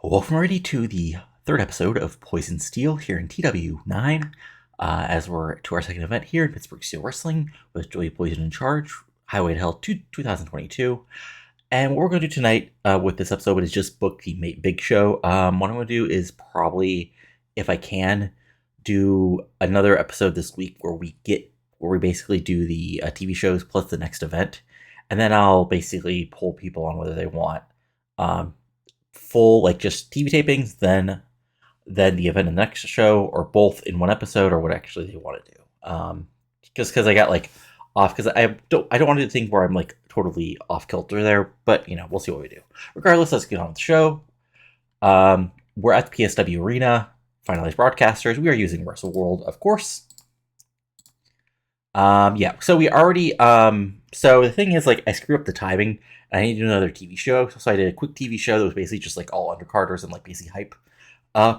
Welcome already to the third episode of Poison Steel here in TEW 9, as we're to our second event here in Pittsburgh Steel Wrestling with Joey Poison in charge, Highway to Hell 2022. And what we're going to do tonight with this episode is just book the Big Show. What I'm going to do is probably, if I can, do another episode this week where we basically do the TV shows plus the next event, and then I'll basically poll people on whether they want full, like, just TV tapings, then the event in the next show, or both in one episode, or what actually they want to do. Just because I got like off, because I don't want to do the thing where I'm like totally off kilter there, but we'll see what we do. Regardless, let's get on with the show. We're at the PSW Arena, finalized broadcasters. We are using Wrestle World, of course. So we already, so the thing is, like, I screwed up the timing, and I need to do another TV show, so I did a quick TV show that was basically just, like, all undercarders and, like, basically hype,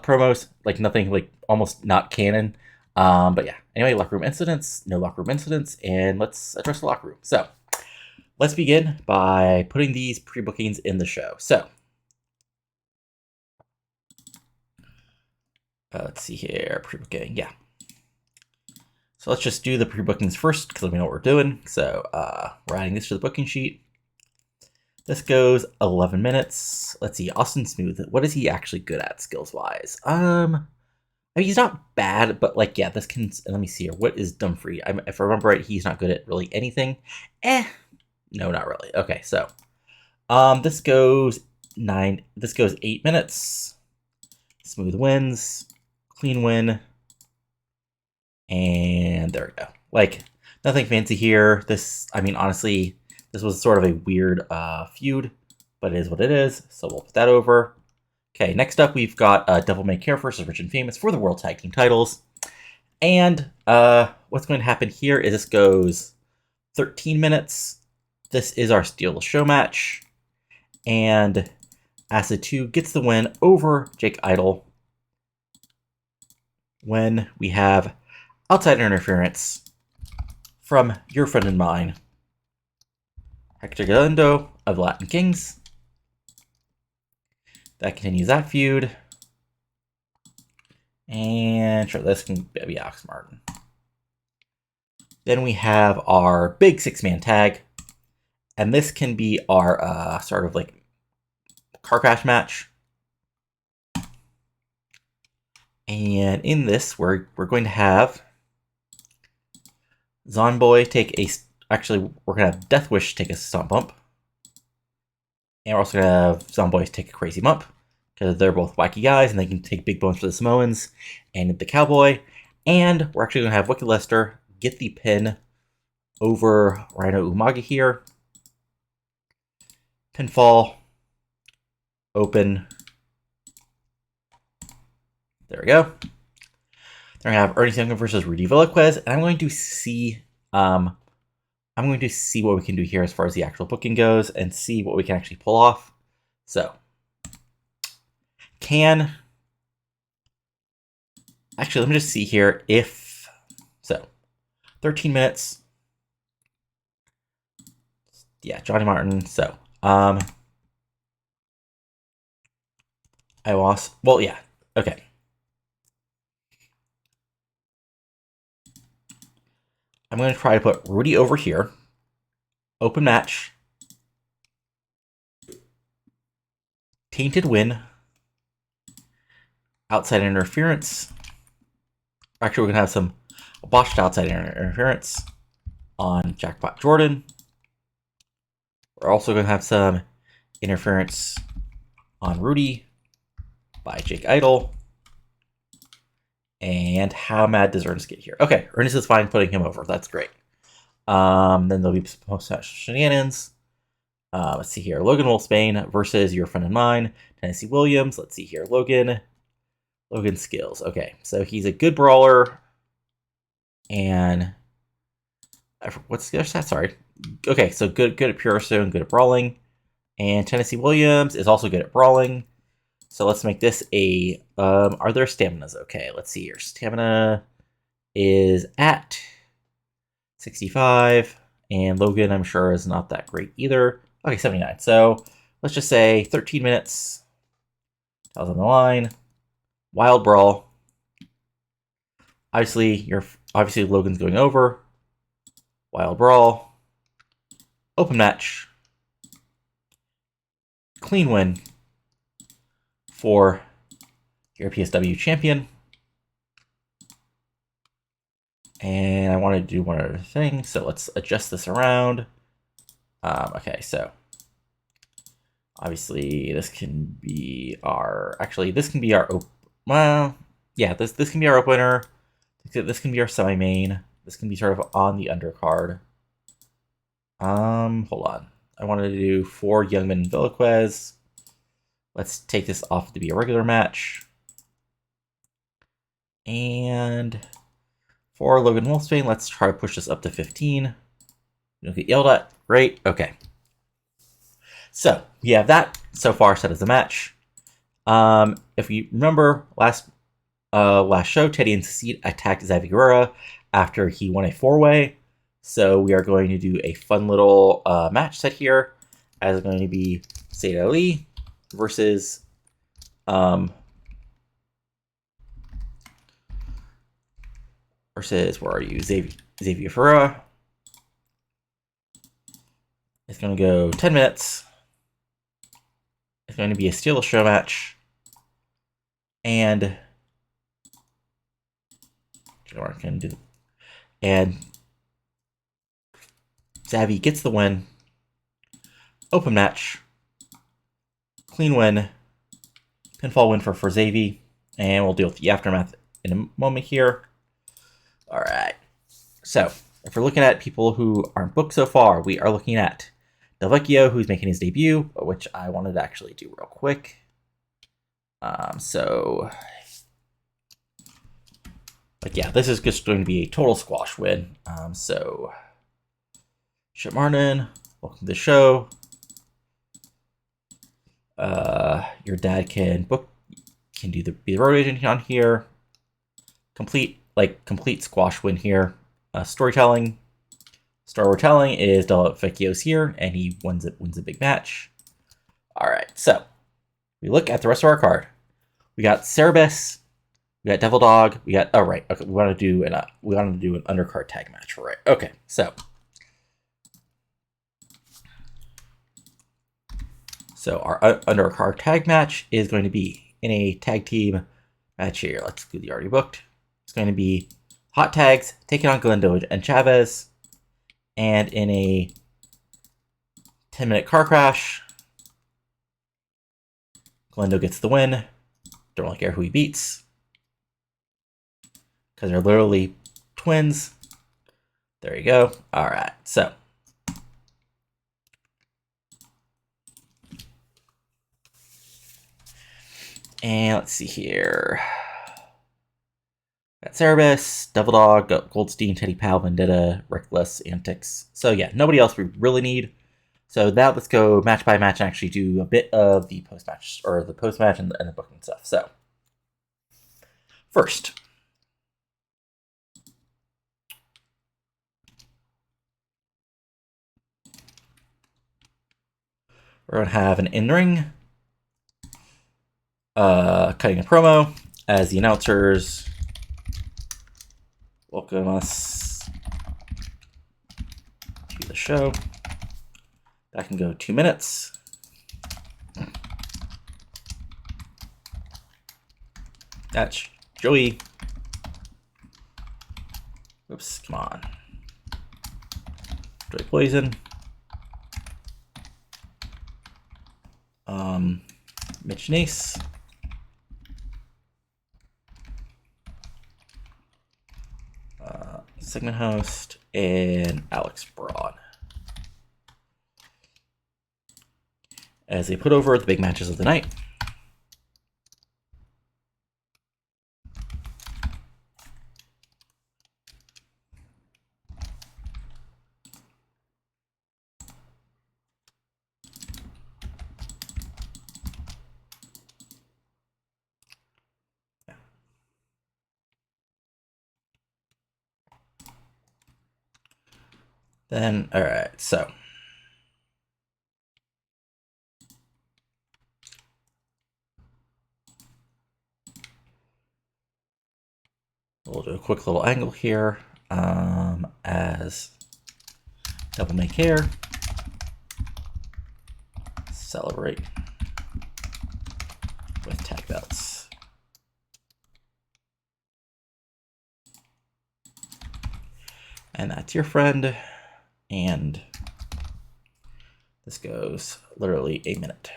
promos, like, nothing, like, almost not canon, but yeah, anyway, locker room incidents, no locker room incidents, and let's address the locker room. So, let's begin by putting these pre-bookings in the show. So, let's see here, pre-booking, yeah. So let's just do the pre-bookings first, because we know what we're doing. So we're adding this to the booking sheet. This goes 11 minutes. Let's see, Austin Smooth. What is he actually good at skills-wise? I mean, he's not bad, but like, yeah, this can. Let me see here. What is Dumfries? If I remember right, he's not good at really anything. No, not really. Okay, so this goes 8 minutes. Smooth wins. Clean win. And there we go. Like, nothing fancy here. This, I mean, honestly, this was sort of a weird feud, but it is what it is. So we'll put that over. Okay, next up, we've got Devil May Care versus Rich and Famous for the World Tag Team titles. And what's going to happen here is this goes 13 minutes. This is our Steal the Show match. And Acid 2 gets the win over Jake Idol when we have outside interference from your friend and mine, Hector Galindo of Latin Kings. That continues that feud. And sure, this can be Alex Martin. Then we have our big 6-man tag. And this can be our sort of like car crash match. And in this, we're going to have Zonboy take a... Actually, we're going to have Death Wish take a stomp bump. And we're also going to have Zonboy take a crazy bump, because they're both wacky guys, and they can take big bones for the Samoans and the Cowboy. And we're actually going to have Wicked Lester get the pin over Rhino Umaga here. Pinfall. Open. There we go. Then we have Ernest Young versus Rudy Velasquez, and I'm going to see what we can do here as far as the actual booking goes, and see what we can actually pull off. So, actually, let me just see here if 13 minutes. Yeah, Johnny Martin. So, I lost. Well, yeah. Okay. I'm going to try to put Rudy over here. Open match. Tainted win. Outside interference. Actually, we're going to have some botched outside interference on Jackpot Jordan. We're also going to have some interference on Rudy by Jake Idol. And how mad does Ernest get here? Okay, Ernest is fine putting him over. That's great. Then there'll be post-match shenanigans. Let's see here. Logan Wolfsbane versus your friend and mine, Tennessee Williams. Let's see here. Logan skills. Okay, so he's a good brawler. And what's the other stat? Sorry. Okay, so good at pure stone, good at brawling. And Tennessee Williams is also good at brawling. So let's make this a, are there staminas? Okay, let's see here. Stamina is at 65, and Logan, I'm sure, is not that great either. Okay, 79. So let's just say 13 minutes. Titles on the line. Wild Brawl. Obviously, Logan's going over. Wild Brawl. Open match. Clean win for your PSW champion. And I want to do one other thing, so let's adjust this around. Okay, so obviously this can be our, this can be our, this can be our opener. This can be our semi-main. This can be sort of on the undercard. Hold on. I wanted to do 4 Youngman and Velasquez. Let's take this off to be a regular match. And for Logan Wolfsbane, let's try to push this up to 15. You don't get yelled at. Great. Okay. So we have that so far set as a match. If you remember last show, Teddy and Cecile attacked Xavier Guerrera after he won a 4-way. So we are going to do a fun little match set here, as it's going to be Said Ali versus where are you? Xavier Ferreira. It's going to go 10 minutes. It's going to be a steel show match. And Xavi gets the win. Open match. Clean win. Pinfall win for Xavi. And we'll deal with the aftermath in a moment here. Alright. So, if we're looking at people who aren't booked so far, we are looking at Del Vecchio, who's making his debut, which I wanted to actually do real quick. This is just going to be a total squash win. Chip Martin, welcome to the show. Your dad can be the road agent on here. Complete squash win here. Storytelling is Del Vecchio's here, and he wins a big match. All right, so we look at the rest of our card. We got Cerebus, we got Devil Dog, we got we want to do an undercard tag match, right? Okay, so our undercard tag match is going to be in a tag team match here. Let's do the already booked. It's going to be Hot Tags taking on Glendo and Chavez, and in a 10-minute car crash, Glendo gets the win. Don't really care who he beats, because they're literally twins. There you go. All right, so and let's see here. Got Cerebus, Devil Dog, Goldstein, Teddy Powell, Vendetta, Reckless, Antics. So yeah, nobody else we really need. So now let's go match by match and actually do a bit of the post-match, or the post-match and the booking stuff. So, first, we're going to have an in-ring, cutting a promo as the announcers welcome us to the show. That can go 2 minutes. That's Joey. Oops, come on. Joey Poison. Mitch Nace. Segment host, and Alex Braun. As they put over the big matches of the night. Then, all right, so We'll do a quick little angle here as Devil May Care. Celebrate with tag belts. And that's your friend. And this goes literally a minute.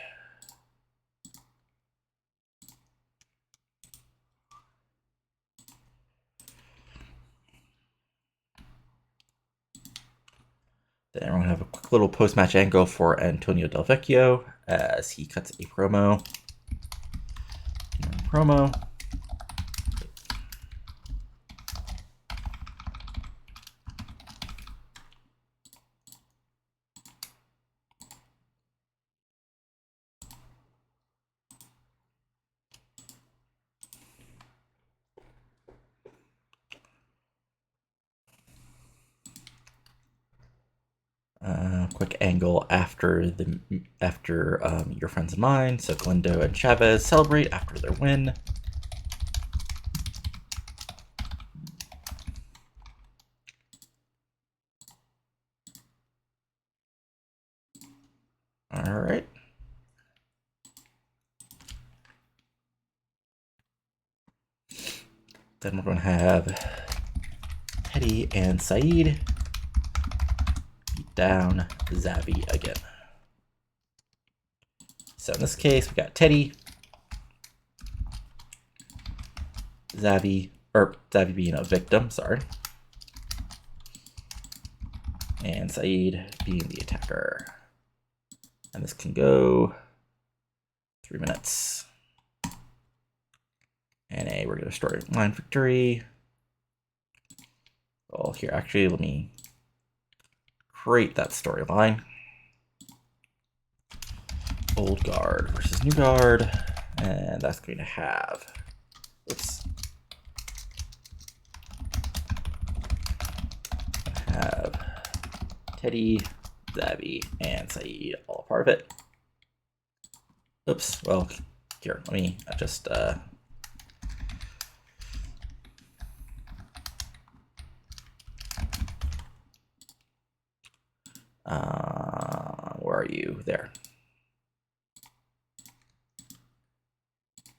Then we're going to have a quick little post-match angle for Antonio Del Vecchio as he cuts a promo. Quick angle after Your Friends and Mine. So Glendo and Chavez celebrate after their win. All right. Then we're going to have Teddy and Saeed beat down Zavi again. So in this case, we got Teddy, Zavi being a victim, sorry, and Saeed being the attacker. And this can go 3 minutes. And a regular storyline victory. Well, here, actually, let me create that storyline. Old guard versus new guard. And that's going to have, Teddy, Zavi, and Saeed all part of it. Oops, well, here, let me just, where are you? There.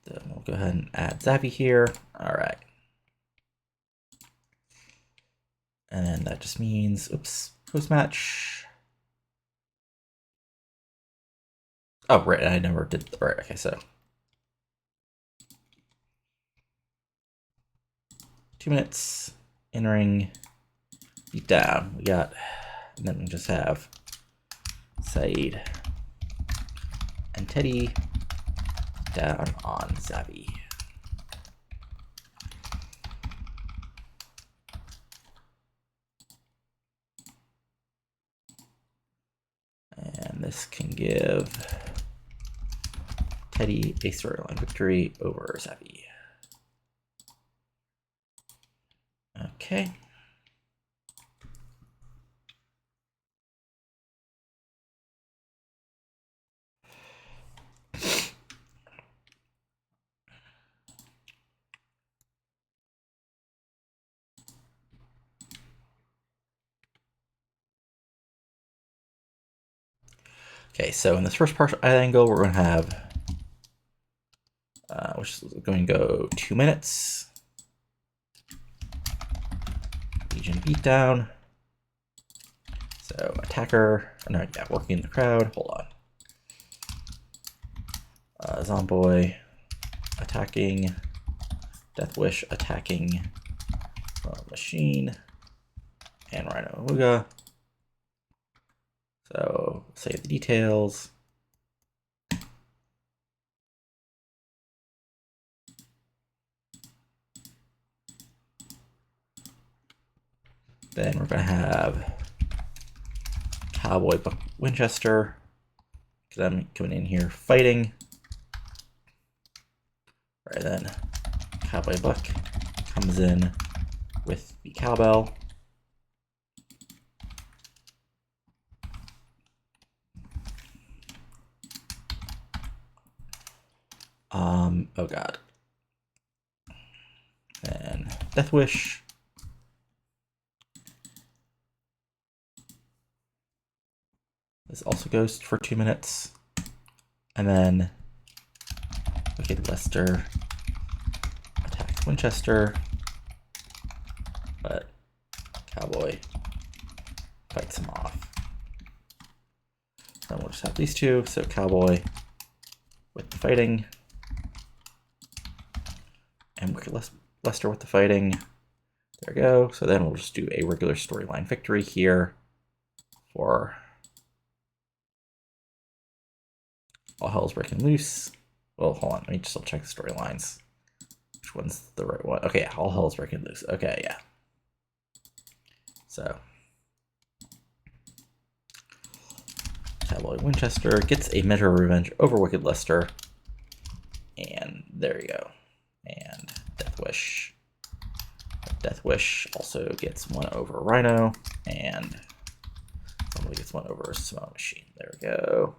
Then we'll go ahead and add Zavi here. All right. And then that just means, oops, post-match. Oh, right, I never did, right, okay, so. 2 minutes, in-ring, beat down. We got, and then we just have Saeed and Teddy down on Zavi. And this can give Teddy a storyline victory over Zavi. Okay. Okay, so in this first partial angle, we're going to have, which is going to go 2 minutes. Legion beatdown. So attacker, no, yeah, working in the crowd. Hold on. Zomboy attacking. Deathwish attacking. Machine and Rhino Luga. So save the details. Then we're going to have Cowboy Buck Winchester, because I'm coming in here fighting. Right then, Cowboy Buck comes in with the cowbell. Oh god. And Death Wish. This also goes for 2 minutes. And then Wicked Lester attacks Winchester, but Cowboy fights him off. Then we'll just have these two, so Cowboy with the fighting, and Wicked Lester with the fighting. There we go. So then we'll just do a regular storyline victory here for All Hell's Breaking Loose. Well, hold on, let me just double check the storylines. Which one's the right one? Okay, yeah, All Hell's Breaking Loose. Okay, yeah. So Cowboy Winchester gets a measure of revenge over Wicked Lester. And there you go. And Death Wish. Death Wish also gets one over Rhino. And somebody gets one over Simone Machine. There we go.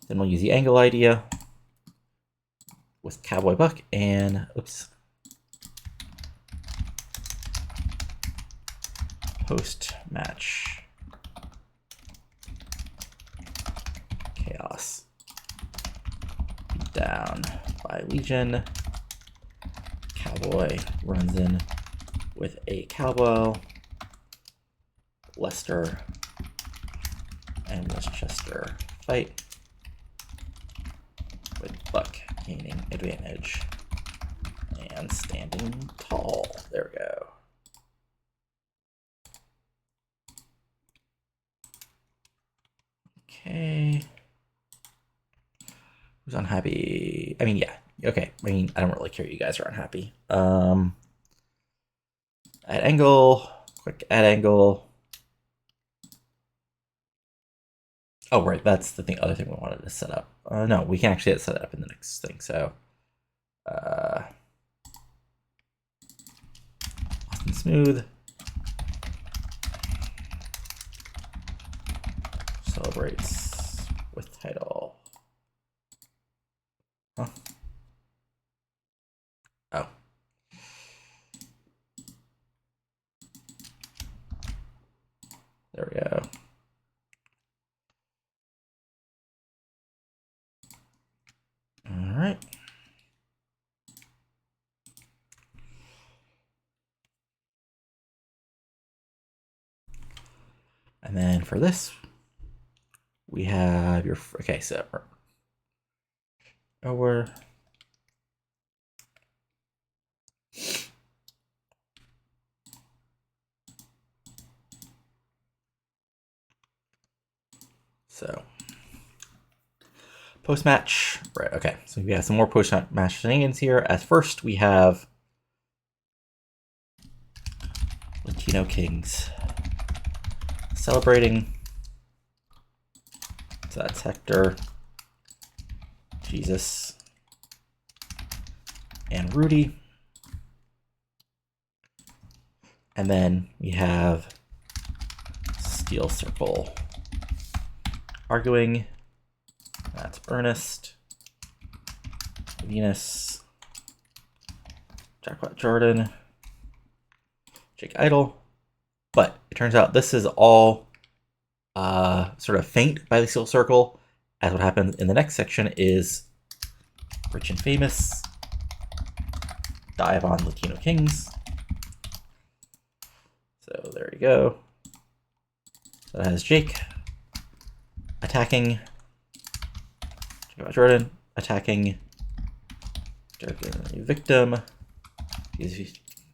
Then we'll use the angle idea with Cowboy Buck and post-match chaos. Beat down by Legion. Cowboy runs in with a cowbell. Lester and Winchester fight, with Buck gaining advantage and standing tall. There we go. Okay. Who's unhappy? I mean, yeah. Okay. I mean, I don't really care. You guys are unhappy. Add angle. Quick add angle. Oh, right. That's the thing. Other thing we wanted to set up. No, we can actually set it up in the next thing. So, Austin Smooth celebrates with title. Huh? Oh. There we go. All right. And then for this, we have your, okay, so over. So post-match, right, okay, so we have some more post-match shenanigans here. As first, we have Latino Kings celebrating. So that's Hector, Jesus, and Rudy. And then we have Steel Circle arguing. That's Ernest, Venus, Jackpot Jordan, Jake Idol. But it turns out this is all sort of feint by the Steel Circle, as what happens in the next section is Rich and Famous dive on Latino Kings. So there you go. So that has Jake attacking Jordan, attacking the victim.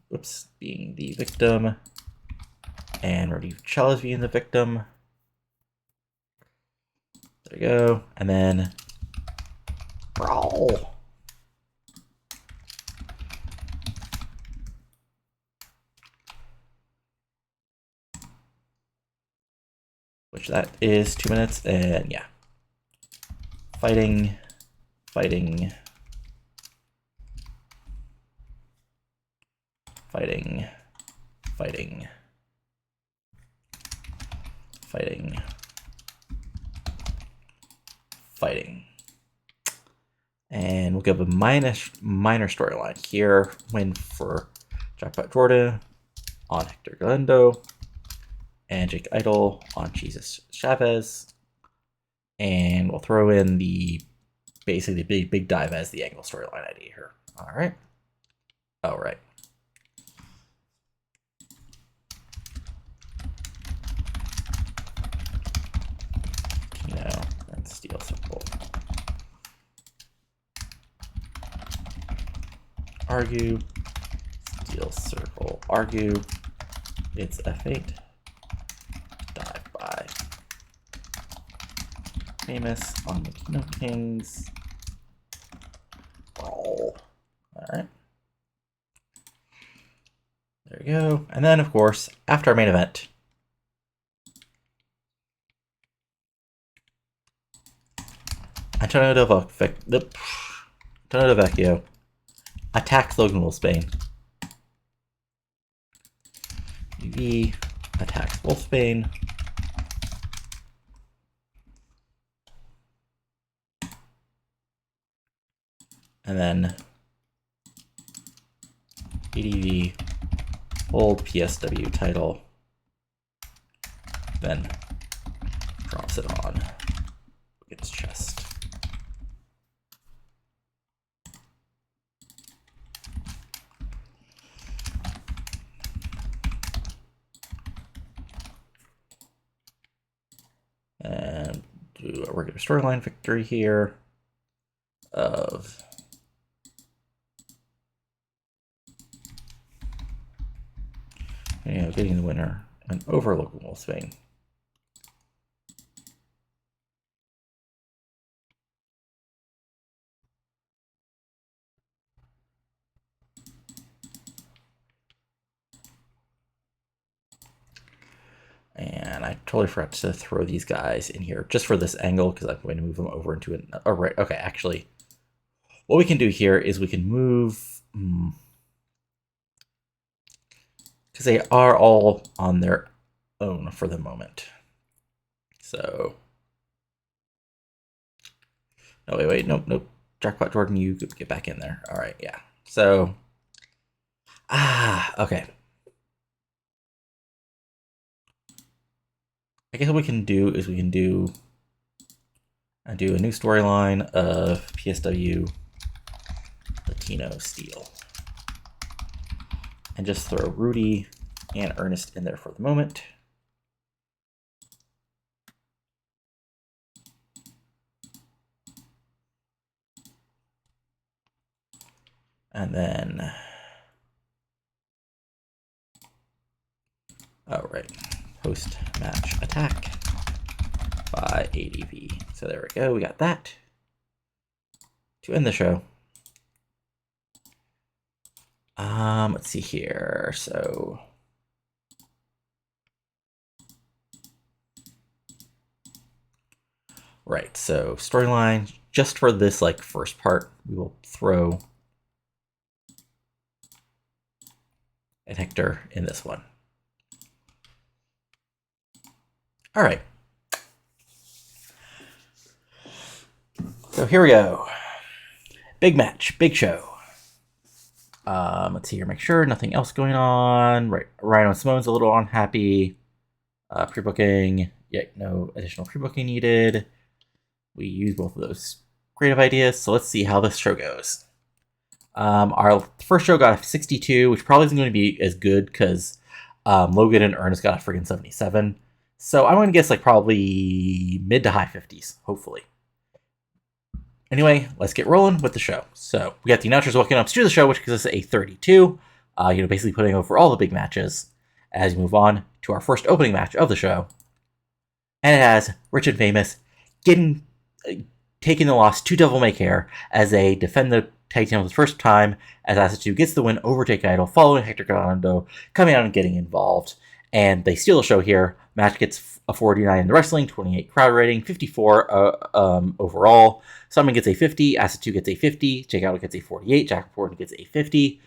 Whoops, being the victim. And Rudy Chalas being the victim. There you go. And then brawl. Which that is 2 minutes, and yeah. Fighting, fighting, fighting, fighting, fighting, fighting. And we'll give a minor storyline here. Win for Jackpot Jordan on Hector Galindo. And Jake Idol on Jesus Chavez. And we'll throw in the basically the big dive as the angle storyline idea here. All right. All right. Kino and Steel Circle. Argue. Steel Circle. Argue. It's F8. Dive by Famous on the Kino Kings. All right. There we go. And then, of course, after our main event, Antonio Del Vecchio attacks Logan Wolfsbane. UV attacks Wolfsbane. And then ADV hold PSW title, then drops it on Logan's chest. And do a regular storyline victory here of getting the winner and over Logan Wolfsbane. And I totally forgot to throw these guys in here just for this angle because I'm going to move them over into it. Oh, right. Okay, actually, what we can do here is we can move... because they are all on their own for the moment. So... no, wait. Nope. Jackpot Jordan, you get back in there. All right, yeah. So... okay. I guess what we can do is we can do a new storyline of PSW Latino Steel. And just throw Rudy and Ernest in there for the moment. And then... oh, right. Post-match attack by ADV. So there we go. We got that to end the show. Let's see here. So right. So storyline just for this like first part, we will throw and Hector in this one. All right. So here we go. Big match, big show. Let's see here, make sure nothing else going on. Right, Rhino and Simone's a little unhappy. Pre-booking, no additional pre-booking needed. We use both of those creative ideas, so let's see how this show goes. Our first show got a 62, which probably isn't going to be as good because Logan and Ernest got a friggin' 77. So I'm going to guess like probably mid to high 50s, hopefully. Anyway, let's get rolling with the show. So we got the announcers walking up to the show, which gives us a 32. Basically putting over all the big matches as we move on to our first opening match of the show. And it has Rich and Famous taking the loss to Devil May Care as they defend the tag team for the first time as Acid 2 gets the win over Jake Idol following Hector Galando coming out and getting involved. And they steal the show here. Match gets a 49 in the wrestling, 28 crowd rating, 54 overall. Simon gets a 50, Acid 2 gets a 50, Jake Idol gets a 48, Jack Ford gets a 50.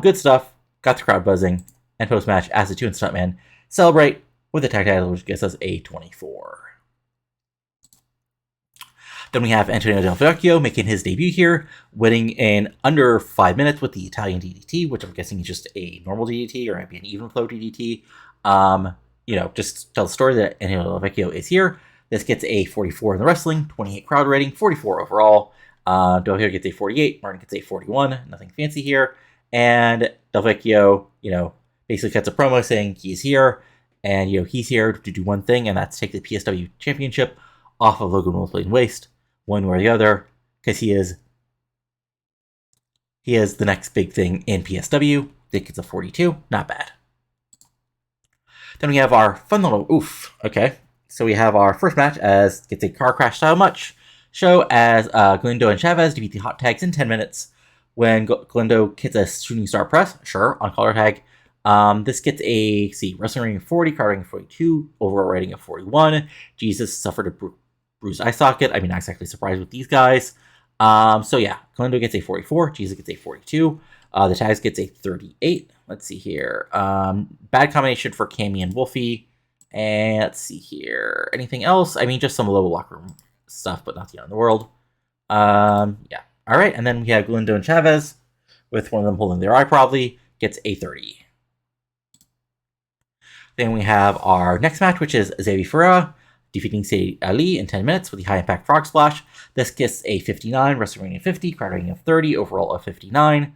Good stuff. Got the crowd buzzing. And post-match, Acid 2 and Stuntman celebrate with the tag title, which gets us a 24. Then we have Antonio Del Vecchio making his debut here, winning in under 5 minutes with the Italian DDT, which I'm guessing is just a normal DDT or maybe an even flow DDT. Just tell the story that Antonio Del Vecchio is here. This gets a 44 in the wrestling, 28 crowd rating, 44 overall. Del Vecchio gets a 48, Martin gets a 41, nothing fancy here. And Del Vecchio, basically cuts a promo saying he's here, and, he's here to do one thing, and that's take the PSW championship off of Logan Wolfblade Waste, one way or the other, because he is the next big thing in PSW. I think it's a 42, not bad. Then we have our fun little okay. So we have our first match as gets a car crash style show as Galindo and Chavez defeat the Hot Tags in 10 minutes when Galindo hits a shooting star press, sure, on collar tag. This gets a, wrestling rating of 40, crowd rating of 42, overall rating of 41. Jesus suffered a bruised eye socket. I mean, not exactly surprised with these guys. Galindo gets a 44, Jesus gets a 42. The Tags gets a 38. Let's see here. Bad combination for Cammy and Wolfie. And let's see here. Anything else? I mean, just some low locker room stuff, but not the end of the world. All right, and then we have Galindo and Chavez, with one of them holding their eye probably, gets a 30. Then we have our next match, which is Xavier Ferreira defeating Sadie Ali in 10 minutes with the high impact frog splash. This gets a 59, wrestling rating of 50, crowd rating of 30, overall of 59.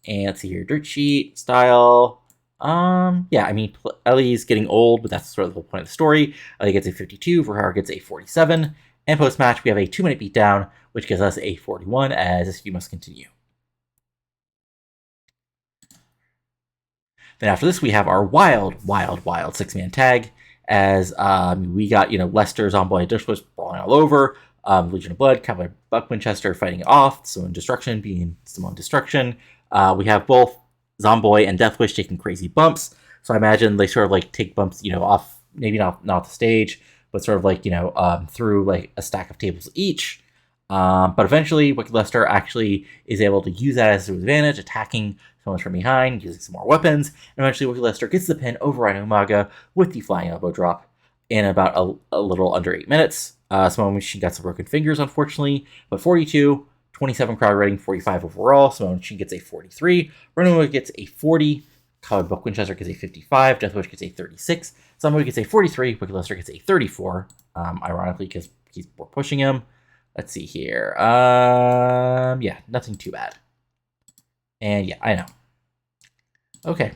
And let's see here, dirt sheet style. Ellie's getting old, but that's sort of the whole point of the story. Ellie gets a 52, Ferrara gets a 47. And post-match, we have a 2-minute beatdown, which gives us a 41, as this feud must continue. Then after this, we have our wild 6-man tag, as we got, Lester, Zomboy, and Dishwish brawling all over, Legion of Blood, Cowboy Buck Winchester fighting it off, Simone Destruction being Simone Destruction. We have both Zomboy and Deathwish taking crazy bumps, so I imagine they sort of take bumps, off, maybe not the stage, but sort of through a stack of tables each. But eventually, Wicked Lester actually is able to use that as his advantage, attacking someone from behind, using some more weapons. And eventually, Wicked Lester gets the pin over Rhino Umaga with the flying elbow drop in about a little under 8 minutes. Simone Machine got some broken fingers, unfortunately, but 42, 27 crowd rating, 45 overall. Simone Machine gets a 43. Rhino Umaga gets a 40. Cowboy Buck Winchester gets a 55. Deathwish gets a 36. Somebody gets a 43. Wicked Lester gets a 34. Ironically, because we're pushing him. Let's see here. Nothing too bad. And yeah, I know. Okay.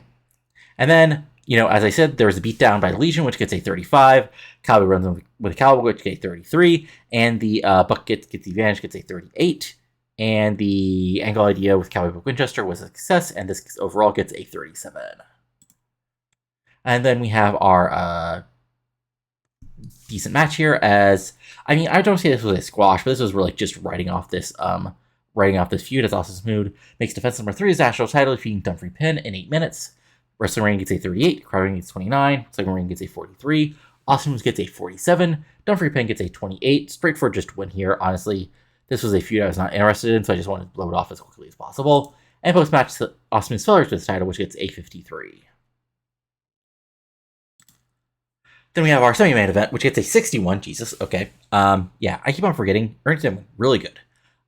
And then, as I said, there was a beatdown by the Legion, which gets a 35. Cowboy runs with a Cowboy, which gets a 33. And the Buck gets the advantage, gets a 38. And the Angle Idea with Cowboy Buck Winchester was a success, and this overall gets a 37. And then we have our decent match here, as I don't say this was a squash, but this was really just writing off this feud as Austin Smooth makes defense number 3 as national title, defeating Dumfries Penn in 8 minutes. Wrestling rating gets a 38, crowd rating gets 29, segment rating gets a 43, Austin Smooth gets a 47, Dumfries Penn gets a 28. Straight for just win here. Honestly, this was a feud I was not interested in, so I just wanted to blow it off as quickly as possible. And post match, Austin Smooth fillers with the title, which gets a 53. Then we have our semi-main event, which gets a 61. Jesus, okay. I keep on forgetting. Ernst really good.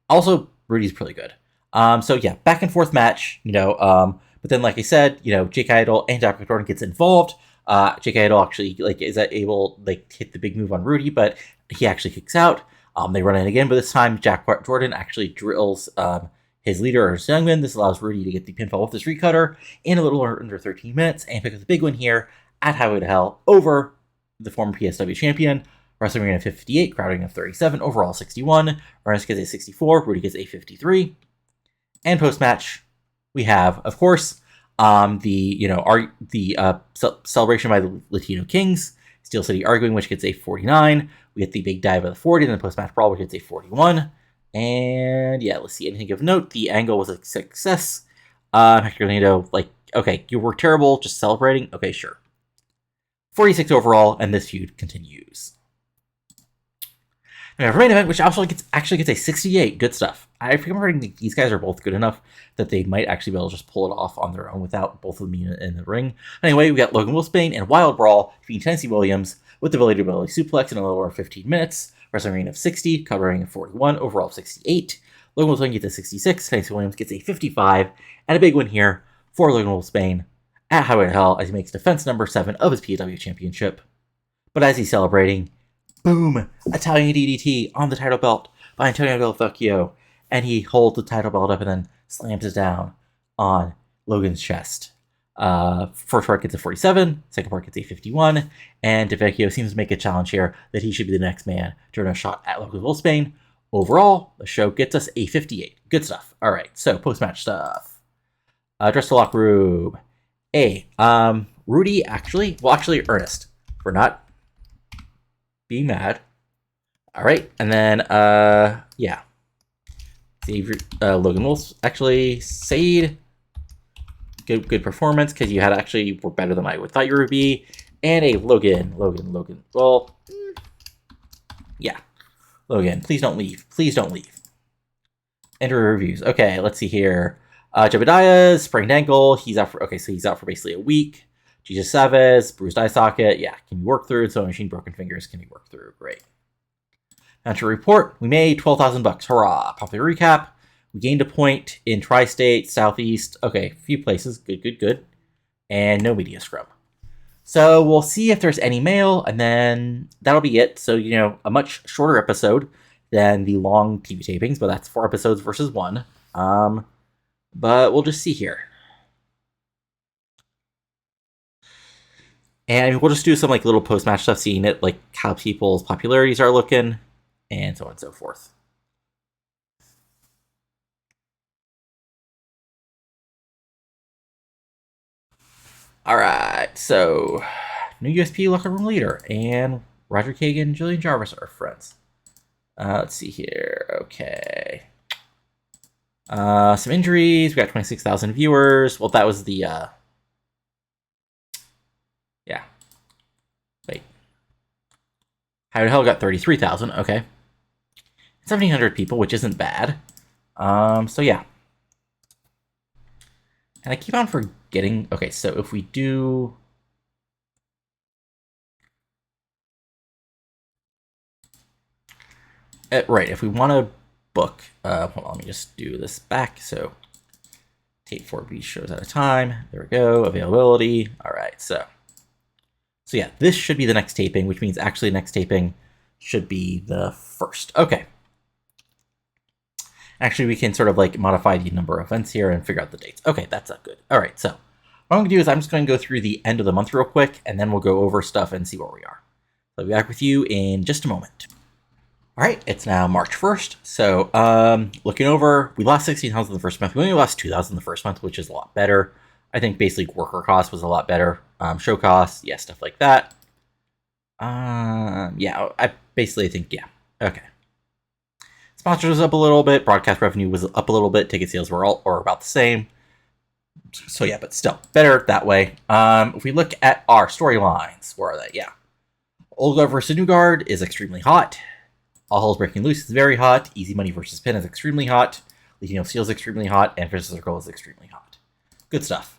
Also, Rudy's pretty good. Back and forth match, but then, like I said, Jake Idol and Jack Jordan gets involved. Jake Idol actually, is able, hit the big move on Rudy, but he actually kicks out. They run in again, but this time, Jack Jordan actually drills his leader, Ernst Youngman. This allows Rudy to get the pinfall with the street cutter in a little under 13 minutes and pick up the big win here at Highway to Hell over the former PSW champion. Wrestling rating of 58, crowd rating of 37, overall 61. Ernest gets a 64, Rudy gets a 53. And post-match, we have, of course, the celebration by the Latino Kings. Steel City arguing, which gets a 49. We get the big dive of the 40, and then the post-match brawl, which gets a 41. And let's see, anything of note. The angle was a success. Hector Galindo, okay, you were terrible, just celebrating. Okay, sure. 46 overall, and this feud continues. We have a main event, which actually gets a 68. Good stuff. I think I'm hearing these guys are both good enough that they might actually be able to just pull it off on their own without both of them in the ring. Anyway, we got Logan Wolfsbane and Wild Brawl defeating Tennessee Williams with the ability to suplex in a little over 15 minutes. wrestling rating of 60, cover rating of 41, overall of 68. Logan Wolfsbane gets a 66, Tennessee Williams gets a 55, and a big win here for Logan Wolfsbane at Highway to Hell as he makes defense number 7 of his PEW championship. But as he's celebrating, boom, Italian DDT on the title belt by Antonio Del Vecchio, and he holds the title belt up and then slams it down on Logan's chest. First part gets a 47, second part gets a 51, and DeVecchio seems to make a challenge here that he should be the next man to earn a shot at Logan Wolfsbane. Overall, the show gets us a 58. Good stuff. All right, so post-match stuff. Dress to locker room. Rudy actually Ernest, for not being mad. All right, and then, yeah. Logan Wolf, actually, Sade, good performance, because you were better than I thought you would be. And a Logan, well, yeah. Logan, please don't leave. Please don't leave. Enter reviews. Okay, let's see here. Jebediah's sprained ankle. He's out for basically a week. Jesus Chavez, bruised eye socket. Yeah, can be worked through. So machine broken fingers can be worked through. Great. Now to report, we made $12,000. Hurrah! Popular recap. We gained a point in Tri-State, Southeast. Okay, a few places. Good. And no media scrum. So we'll see if there's any mail, and then that'll be it. So, a much shorter episode than the long TV tapings, but that's 4 episodes versus 1. But we'll just see here. And we'll just do some little post-match stuff, seeing it, how people's popularities are looking, and so on and so forth. Alright, so new USP locker room leader, and Roger Kagan and Julian Jarvis are friends. Let's see here. Okay. Some injuries. We got 26,000 viewers. Well, that was the, yeah. Wait. How the hell got 33,000? Okay. 1,700 people, which isn't bad. So yeah. And I keep on forgetting. Okay, so if we do... right, if we want to book... hold on, let me just do this back. So, tape 4B shows at a time. There we go. Availability. All right, so yeah, this should be the next taping, which means actually next taping should be the 1st. Okay. Actually, we can sort of modify the number of events here and figure out the dates. Okay, that's good. All right, so what I'm going to do is I'm just going to go through the end of the month real quick, and then we'll go over stuff and see where we are. So I'll be back with you in just a moment. All right, it's now March 1st. So looking over, we lost 16,000 the first month. We only lost 2,000 the first month, which is a lot better. I think basically worker cost was a lot better. Show costs, yeah, stuff like that. Yeah, I basically think, yeah, okay. Sponsors was up a little bit. Broadcast revenue was up a little bit. Ticket sales were about the same. So yeah, but still better that way. If we look at our storylines, where are they? Yeah, Old Guard versus New Guard is extremely hot. All Hell's Breaking Loose is very hot. Easy Money versus Pin is extremely hot. Legion of Steel is extremely hot, and Vicious Circle is extremely hot. Good stuff.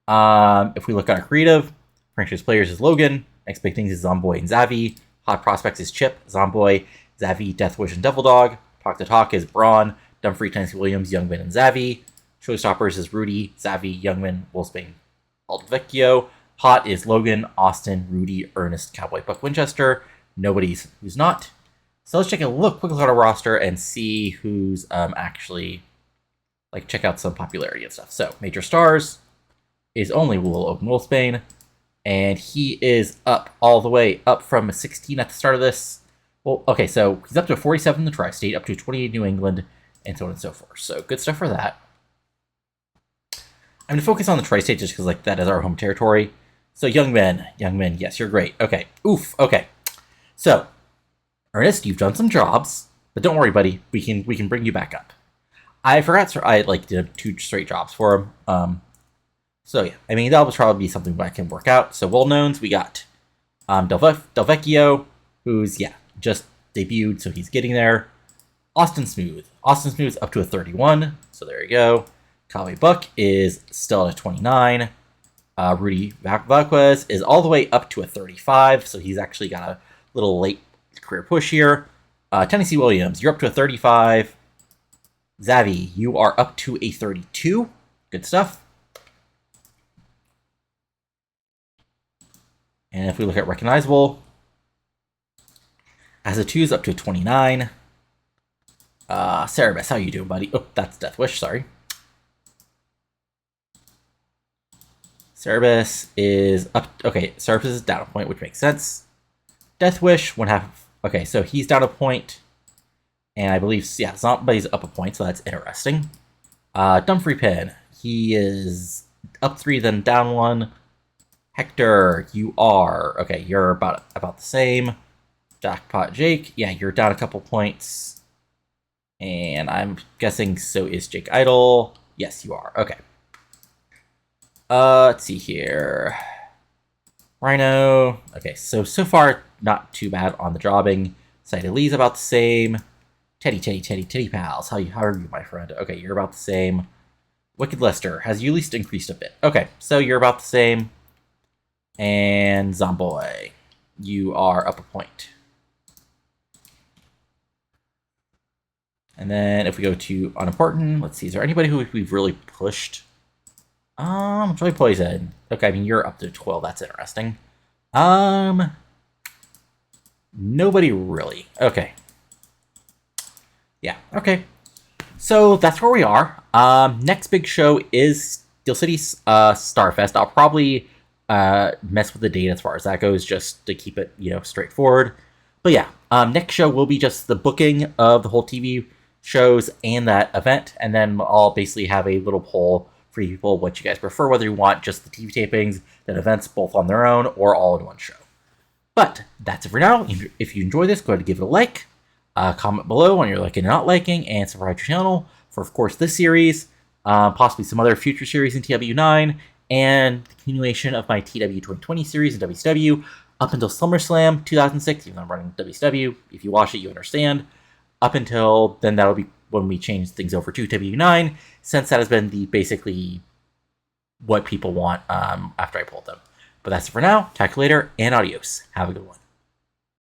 If we look at our creative, franchise players is Logan. Next big things is Zomboy and Zavi. Hot prospects is Chip, Zomboy, Zavi, Deathwish, and Devil Dog. Talk to Talk is Braun, Dumfrey, Tennessee Williams, Youngman, and Zavi. Showstoppers is Rudy, Zavi, Youngman, Wolfsbane, Aldvecchio. Hot is Logan, Austin, Rudy, Ernest, Cowboy, Buck, Winchester. Nobody's who's not. So let's take a quick look at our roster and see who's actually, check out some popularity and stuff. So Major Stars is only Logan Wolfsbane, and he is up all the way up from 16 at the start of this. Well, okay, so he's up to 47 in the Tri-State, up to 28 in New England, and so on and so forth. So good stuff for that. I'm going to focus on the Tri-State just because that is our home territory. So Young Men, yes, you're great. Okay, okay. So, Ernest, you've done some jobs, but don't worry, buddy. We can bring you back up. I forgot, I did 2 straight jobs for him. So yeah, I mean, that'll probably be something that can work out. So well-knowns, we got Del Vecchio, who's, yeah, just debuted, so he's getting there. Austin Smooth's up to a 31, so there you go. Cowboy Buck is still at a 29. Rudy Vasquez is all the way up to a 35, so he's actually got a little late career push here. Tennessee Williams, you're up to a 35. Zavi, you are up to a 32. Good stuff. And if we look at recognizable, as a 2 is up to a 29. Cerebus, how you doing, buddy? Oh, that's Death Wish, sorry. Cerebus is up. Okay, Cerebus is down a point, which makes sense. Death Wish, 1/2. Okay, so he's down a point. And I believe, yeah, Zombie's up a point, so that's interesting. Dumfrey Pin, he is up 3, then down 1. Hector, you are, okay, you're about the same. Jackpot Jake, yeah, you're down a couple points. And I'm guessing so is Jake Idol. Yes, you are, okay. Let's see here. Rhino, okay, so far, not too bad on the jobbing. Side Lee's about the same. Teddy pals. How are you, my friend? Okay, you're about the same. Wicked Lester has you least increased a bit. Okay, so you're about the same. And Zomboy, you are up a point. And then if we go to unimportant, let's see, is there anybody who we've really pushed? Joy Poison. Okay, I mean you're up to 12. That's interesting. Nobody really. Okay. Yeah, okay. So that's where we are. Next big show is Steel City Starfest. I'll probably mess with the date as far as that goes, just to keep it, straightforward. But yeah, next show will be just the booking of the whole TV shows and that event, and then I'll basically have a little poll for you people what you guys prefer, whether you want just the TV tapings, then events both on their own, or all in one show. But that's it for now. If you enjoy this, go ahead and give it a like. Comment below on your liking and not liking, and subscribe to your channel for, of course, this series, possibly some other future series in TW9, and the continuation of my TW 2020 series in WCW up until SummerSlam 2006, even though I'm running WCW. If you watch it, you understand. Up until then, that'll be when we change things over to TW9, since that has been basically what people want after I pulled them. But that's it for now. Talk to you later, and adios. Have a good one.